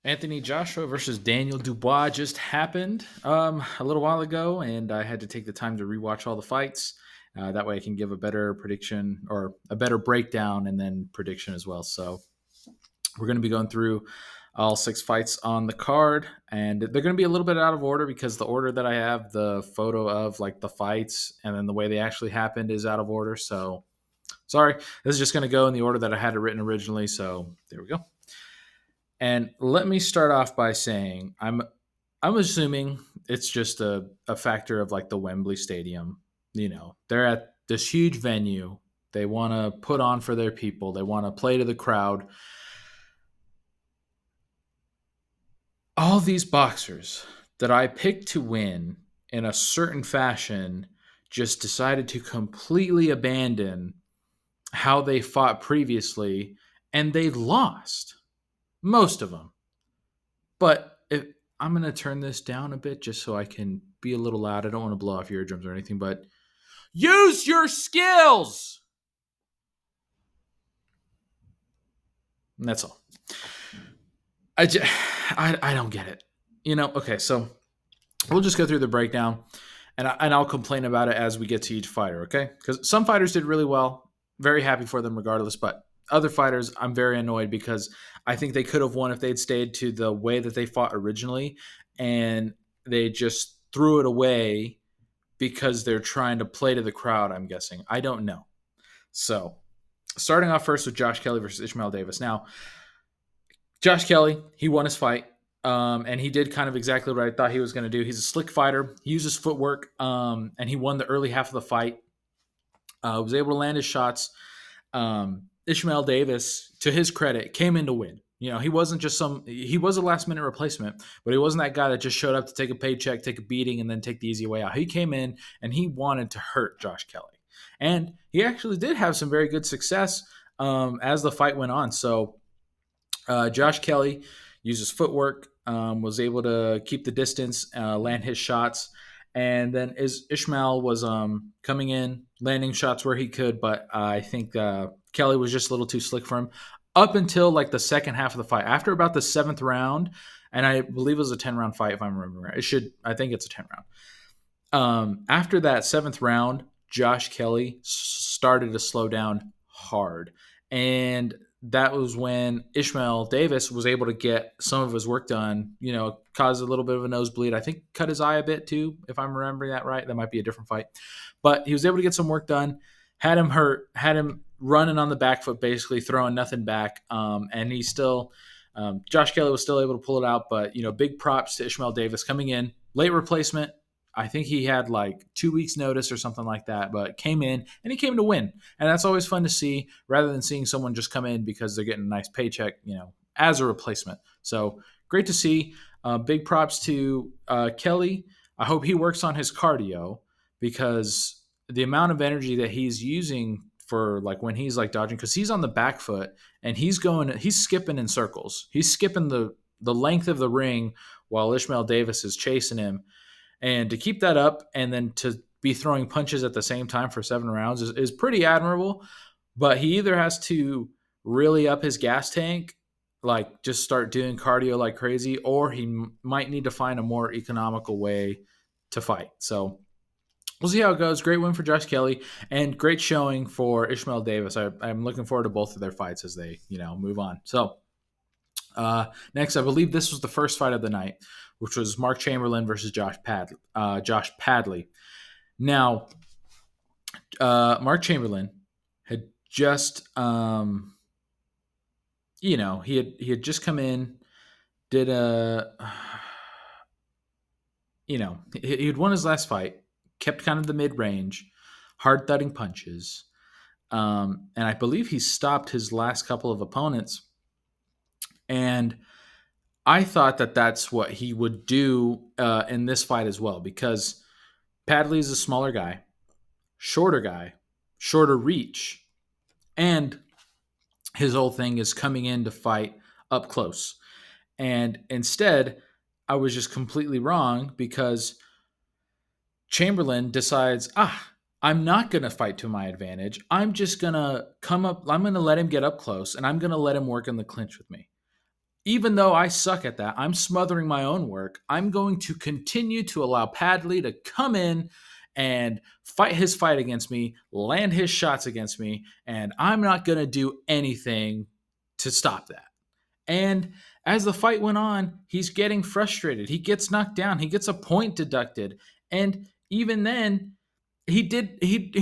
Anthony Joshua versus Daniel Dubois just happened a little while ago, and I had to take the time to rewatch all the fights. That way, I can give a better prediction or a better breakdown and then prediction as well. So, we're going to be going through all six fights on the card, and they're going to be a little bit out of order because the order that I have the photo of like the fights and then the way they actually happened is out of order. So, sorry, this is just going to go in the order that I had it written originally. So, there we go. And let me start off by saying I'm assuming it's just a factor of like the Wembley Stadium. You know, they're at this huge venue. They want to put on for their people. They want to play to the crowd. All these boxers that I picked to win in a certain fashion just decided to completely abandon how they fought previously, and they lost. Most of them. But I'm going to turn this down a bit just so I can be a little loud. I don't want to blow off your eardrums or anything, but use your skills. And that's all. I don't get it. Okay, so we'll just go through the breakdown and I'll complain about it as we get to each fighter, okay? Because some fighters did really well. Very happy for them regardless, but other fighters, I'm very annoyed because I think they could have won if they'd stayed to the way that they fought originally, and they just threw it away because they're trying to play to the crowd, I'm guessing. I don't know. So, starting off first with Josh Kelly versus Ishmael Davis. Now, Josh Kelly, he won his fight. And he did kind of exactly what I thought he was going to do. He's a slick fighter. He uses footwork, and he won the early half of the fight. Was able to land his shots. Ishmael Davis, to his credit, came in to win. He wasn't just he was a last minute replacement, but he wasn't that guy that just showed up to take a paycheck, take a beating, and then take the easy way out. He came in and he wanted to hurt Josh Kelly. And he actually did have some very good success as the fight went on. So Josh Kelly uses footwork, was able to keep the distance, land his shots. And then Ishmael was coming in, landing shots where he could, but I think Kelly was just a little too slick for him up until like the second half of the fight. After about the seventh round, and I believe it was a 10-round fight if I'm remembering right. I think it's a 10-round. After that seventh round, Josh Kelly started to slow down hard. And that was when Ishmael Davis was able to get some of his work done, caused a little bit of a nosebleed. I think cut his eye a bit too, if I'm remembering that right. That might be a different fight. But he was able to get some work done, had him hurt, had him running on the back foot, basically throwing nothing back. And he still, Josh Kelly was still able to pull it out. But, big props to Ishmael Davis coming in, late replacement. I think he had like 2 weeks notice or something like that, but came in and he came to win. And that's always fun to see rather than seeing someone just come in because they're getting a nice paycheck, as a replacement. So great to see. Big props to Kelly. I hope he works on his cardio because the amount of energy that he's using for like when he's like dodging, because he's on the back foot and he's skipping in circles. He's skipping the length of the ring while Ishmael Davis is chasing him. And to keep that up and then to be throwing punches at the same time for 7 rounds is pretty admirable. But he either has to really up his gas tank, like just start doing cardio like crazy, or he might need to find a more economical way to fight. So we'll see how it goes. Great win for Josh Kelly and great showing for Ishmael Davis. I'm looking forward to both of their fights as they, move on. So next, I believe this was the first fight of the night, which was Mark Chamberlain versus Josh Padley. Now, Mark Chamberlain had just, he had just come in, did he had won his last fight, kept kind of the mid-range, hard thudding punches, and I believe he stopped his last couple of opponents. And I thought that that's what he would do in this fight as well, because Padley is a smaller guy, shorter reach, and his whole thing is coming in to fight up close. And instead, I was just completely wrong because Chamberlain decides, I'm not going to fight to my advantage. I'm just going to come up. I'm going to let him get up close, and I'm going to let him work in the clinch with me. even though I suck at that, I'm smothering my own work. I'm going to continue to allow Padley to come in and fight his fight against me, land his shots against me, and I'm not going to do anything to stop that. And as the fight went on, he's getting frustrated. He gets knocked down. He gets a point deducted. And even then, he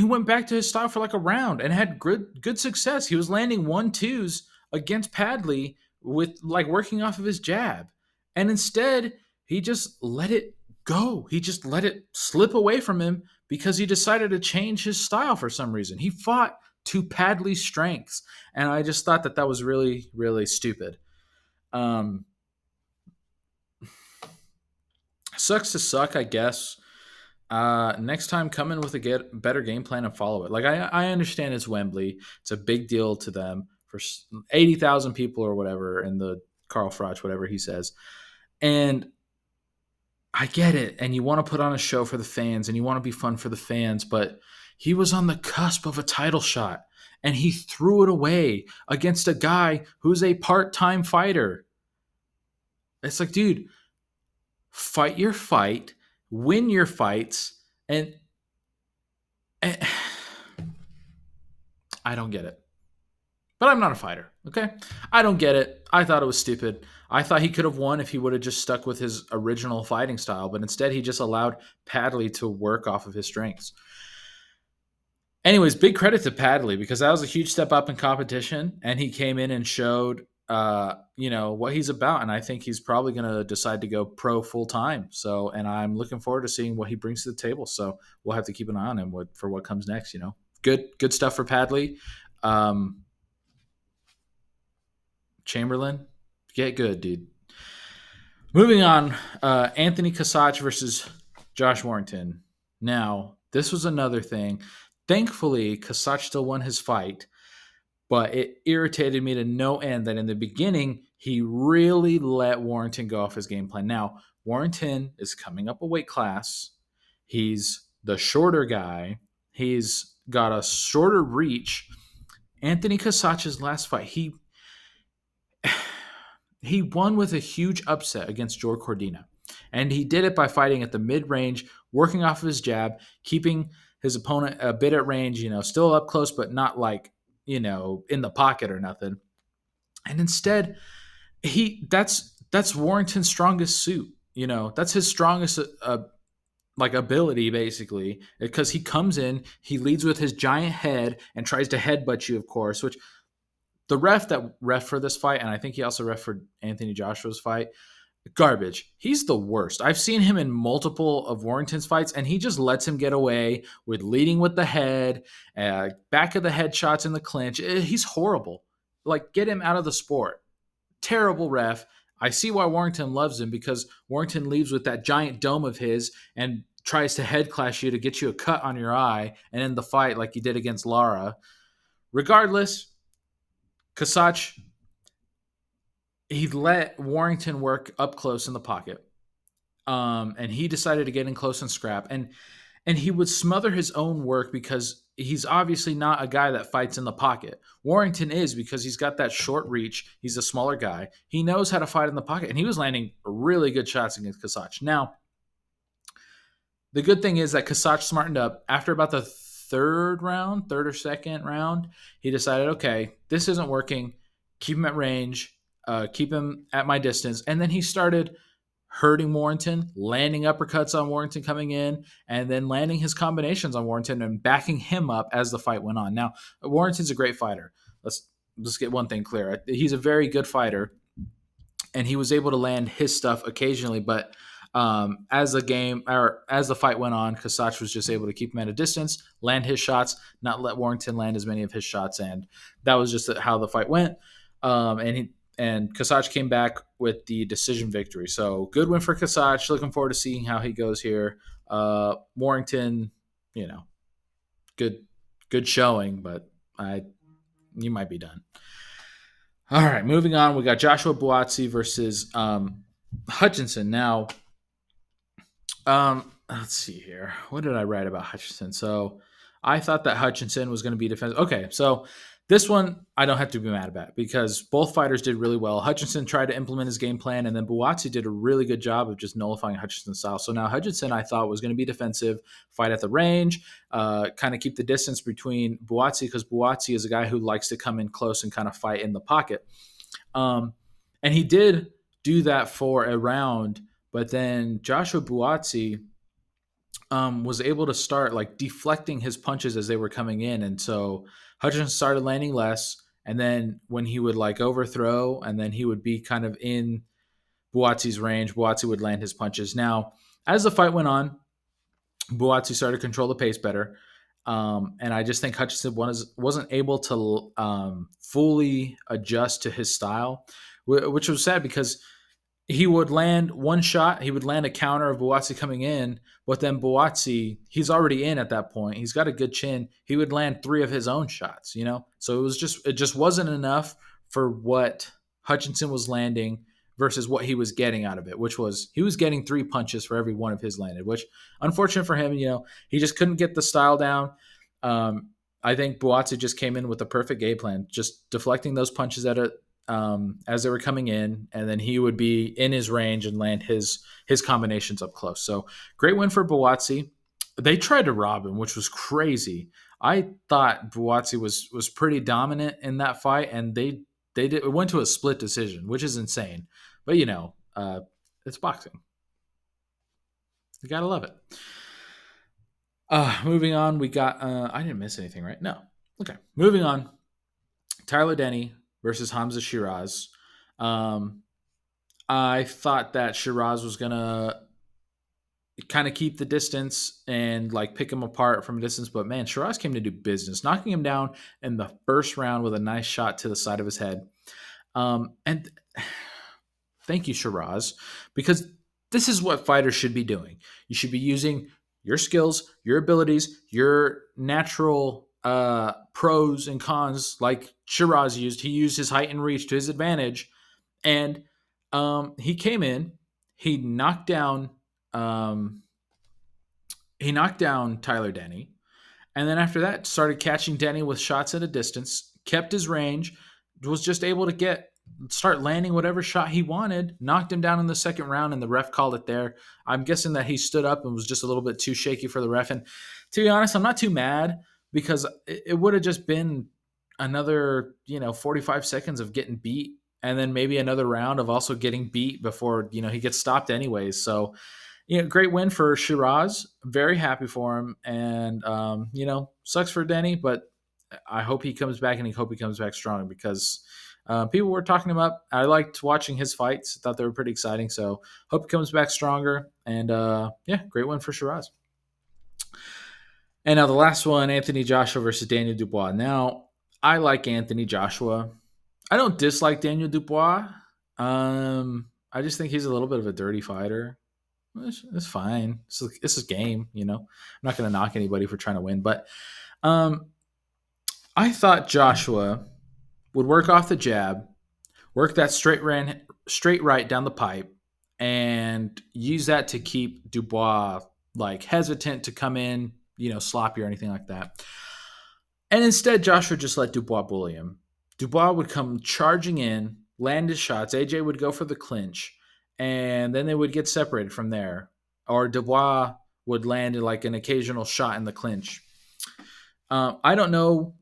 went back to his style for like a round and had good success. He was landing 1-2s against Padley with like working off of his jab. And instead, he just let it go. He just let it slip away from him because he decided to change his style for some reason. He fought to Padley's strengths. And I just thought that that was really, really stupid. Um, Sucks to suck, I guess. Next time, come in with a better game plan and follow it. Like I understand it's Wembley; it's a big deal to them for 80,000 people or whatever in the Carl Froch, whatever he says, and I get it. And you want to put on a show for the fans, and you want to be fun for the fans, but he was on the cusp of a title shot, and he threw it away against a guy who's a part-time fighter. It's like, dude, fight your fight, win your fights, and I don't get it. But I'm not a fighter, okay? I don't get it. I thought it was stupid. I thought he could have won if he would have just stuck with his original fighting style, but instead he just allowed Padley to work off of his strengths. Anyways, big credit to Padley because that was a huge step up in competition, and he came in and showed, what he's about, and I think he's probably going to decide to go pro full time. So, and I'm looking forward to seeing what he brings to the table. So we'll have to keep an eye on him for what comes next. Good stuff for Padley. Chamberlain, get good, dude. Moving on, Anthony Kasach versus Josh Warrington. Now, this was another thing. Thankfully, Kasach still won his fight, but it irritated me to no end that in the beginning, he really let Warrington go off his game plan. Now, Warrington is coming up a weight class. He's the shorter guy. He's got a shorter reach. Anthony Kasach's last fight, he won with a huge upset against George Cordina. And he did it by fighting at the mid-range, working off of his jab, keeping his opponent a bit at range, still up close, but not like, in the pocket or nothing. And instead, that's Warrington's strongest suit. That's his strongest ability, basically, because he comes in, he leads with his giant head and tries to headbutt you, of course, which the ref for this fight, and I think he also ref for Anthony Joshua's fight, garbage. He's the worst. I've seen him in multiple of Warrington's fights, and he just lets him get away with leading with the head, back of the head shots in the clinch. He's horrible. Like, get him out of the sport. Terrible ref. I see why Warrington loves him, because Warrington leaves with that giant dome of his and tries to head clash you to get you a cut on your eye and end the fight like he did against Lara. Regardless, Kasach, he let Warrington work up close in the pocket. And he decided to get in close and scrap. And he would smother his own work because he's obviously not a guy that fights in the pocket. Warrington is, because he's got that short reach. He's a smaller guy. He knows how to fight in the pocket. And he was landing really good shots against Kasach. Now, the good thing is that Kasach smartened up. After about the third or second round, he decided, okay, this isn't working. Keep him at range. Keep him at my distance. And then he started hurting Warrington, landing uppercuts on Warrington coming in, and then landing his combinations on Warrington and backing him up as the fight went on. Now, Warrington's a great fighter. Let's get one thing clear. He's a very good fighter, and he was able to land his stuff occasionally, but as the fight went on, Kasach was just able to keep him at a distance, land his shots, not let Warrington land as many of his shots, and that was just how the fight went. And Kasach came back with the decision victory. So good win for Kasach. Looking forward to seeing how he goes here. Warrington, good showing, but you might be done. All right, moving on. We got Joshua Buatsi versus Hutchinson. Now, let's see here. What did I write about Hutchinson? So I thought that Hutchinson was going to be defensive. Okay, so This one, I don't have to be mad about because both fighters did really well. Hutchinson tried to implement his game plan, and then Buatsi did a really good job of just nullifying Hutchinson's style. So now Hutchinson, I thought, was going to be defensive, fight at the range, kind of keep the distance between Buatsi because Buatsi is a guy who likes to come in close and kind of fight in the pocket. And he did do that for a round, but then Joshua Buatsi was able to start like deflecting his punches as they were coming in, and so Hutchinson started landing less. And then when he would like overthrow, and then he would be kind of in Buatsi's range, Buatsi would land his punches. Now, as the fight went on, Buatsi started to control the pace better. And I just think Hutchinson wasn't able to fully adjust to his style, which was sad because he would land one shot, he would land a counter of Buatsi coming in, but then Buatsi, he's already in at that point. He's got a good chin. He would land three of his own shots, you know? So it just wasn't enough for what Hutchinson was landing versus what he was getting out of it, which was he was getting three punches for every one of his landed, which unfortunate for him, you know, he just couldn't get the style down. I think Buatsi just came in with the perfect game plan, just deflecting those punches at it as they were coming in, and then he would be in his range and land his combinations up close. So great win for Buatsi. They tried to rob him, which was crazy. I thought Buatsi was pretty dominant in that fight, and it went to a split decision, which is insane. But you know, it's boxing. You gotta love it. Moving on, we got. I didn't miss anything, right? No. Okay. Moving on. Tyler Denny versus Hamza Shiraz. Um, I thought that Shiraz was gonna kind of keep the distance and like pick him apart from a distance, but man, Shiraz came to do business, knocking him down in the first round with a nice shot to the side of his head. And thank you, Shiraz, because this is what fighters should be doing. You should be using your skills, your abilities, your natural pros and cons, like Shiraz used. He used his height and reach to his advantage, and he came in. He knocked down. Um, he knocked down Tyler Denny, and then after that, started catching Denny with shots at a distance. Kept his range. Was just able to start landing whatever shot he wanted, knocked him down in the second round, and the ref called it there. I'm guessing that he stood up and was just a little bit too shaky for the ref. And to be honest, I'm not too mad because it would have just been another, 45 seconds of getting beat and then maybe another round of also getting beat before, he gets stopped anyways. So, great win for Shiraz. Very happy for him. And, sucks for Denny, but I hope he comes back and I hope he comes back strong because people were talking about. I liked watching his fights. Thought they were pretty exciting. So hope he comes back stronger. And great win for Shiraz. And now the last one, Anthony Joshua versus Daniel Dubois. Now I like Anthony Joshua. I don't dislike Daniel Dubois. I just think he's a little bit of a dirty fighter. It's fine. This is game. I'm not going to knock anybody for trying to win, but I thought Joshua would work off the jab, work that straight right down the pipe, and use that to keep Dubois like hesitant to come in, sloppy or anything like that. And instead, Joshua just let Dubois bully him. Dubois would come charging in, land his shots. AJ would go for the clinch, and then they would get separated from there. Or Dubois would land like an occasional shot in the clinch. I don't know.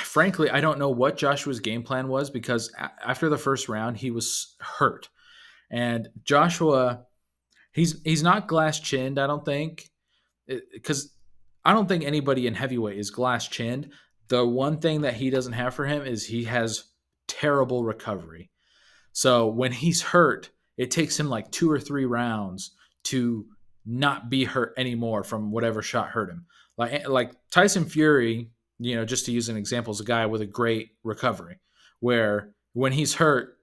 Frankly, I don't know what Joshua's game plan was because after the first round, he was hurt. And Joshua, he's not glass chinned, I don't think, because I don't think anybody in heavyweight is glass chinned. The one thing that he doesn't have for him is he has terrible recovery. So when he's hurt, it takes him like 2 or 3 rounds to not be hurt anymore from whatever shot hurt him. Like Tyson Fury, just to use an example, is a guy with a great recovery, where when he's hurt,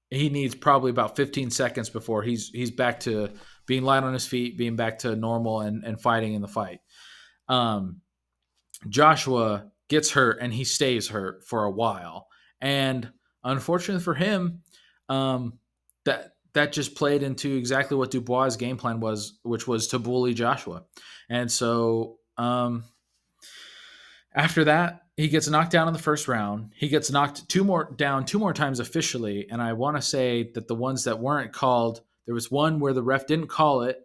he needs probably about 15 seconds before he's back to being light on his feet, being back to normal and fighting in the fight. Joshua gets hurt and he stays hurt for a while. And unfortunately for him, that just played into exactly what Dubois' game plan was, which was to bully Joshua. And so, After that, he gets knocked down in the first round. He gets knocked two more times officially, and I want to say that the ones that weren't called, there was one where the ref didn't call it,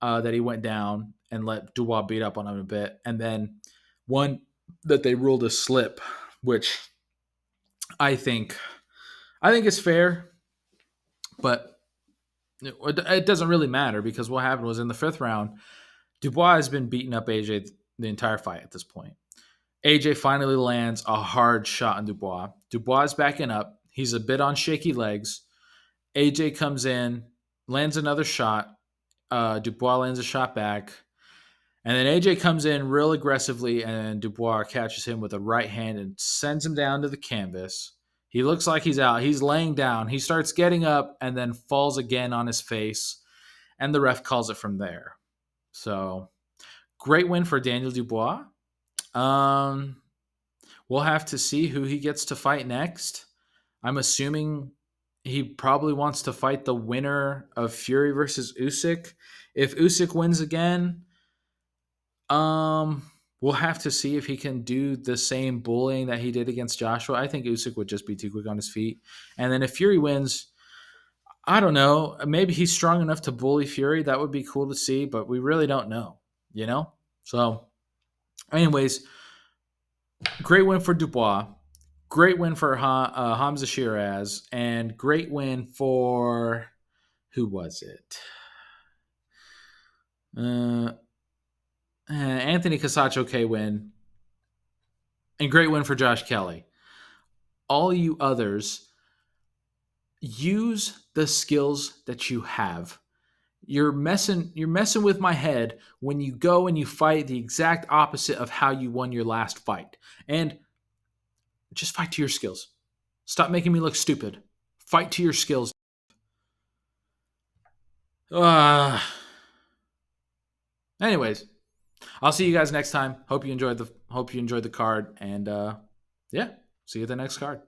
that he went down and let Dubois beat up on him a bit, and then one that they ruled a slip, which I think I think is fair, but it doesn't really matter because what happened was in the fifth round, Dubois has been beating up AJ the entire fight at this point. AJ finally lands a hard shot on Dubois. Dubois is backing up. He's a bit on shaky legs. AJ comes in, lands another shot. Dubois lands a shot back. And then AJ comes in real aggressively, and Dubois catches him with a right hand and sends him down to the canvas. He looks like he's out. He's laying down. He starts getting up and then falls again on his face. And the ref calls it from there. So, great win for Daniel Dubois. Um, we'll have to see who he gets to fight next. I'm assuming he probably wants to fight the winner of Fury versus Usyk. If Usyk wins again, we'll have to see if he can do the same bullying that he did against Joshua. I think Usyk would just be too quick on his feet. And then if Fury wins, I don't know. Maybe he's strong enough to bully Fury. That would be cool to see, but we really don't know, you know? So, anyways, great win for Dubois. Great win for Hamza Shiraz. And great win for, who was it? Anthony Casacho K win. And great win for Josh Kelly. All you others, use the skills that you have. You're messing with my head when you go and you fight the exact opposite of how you won your last fight. And just fight to your skills. Stop making me look stupid. Fight to your skills. Anyways, I'll see you guys next time. Hope you enjoyed the card, and yeah, see you at the next card.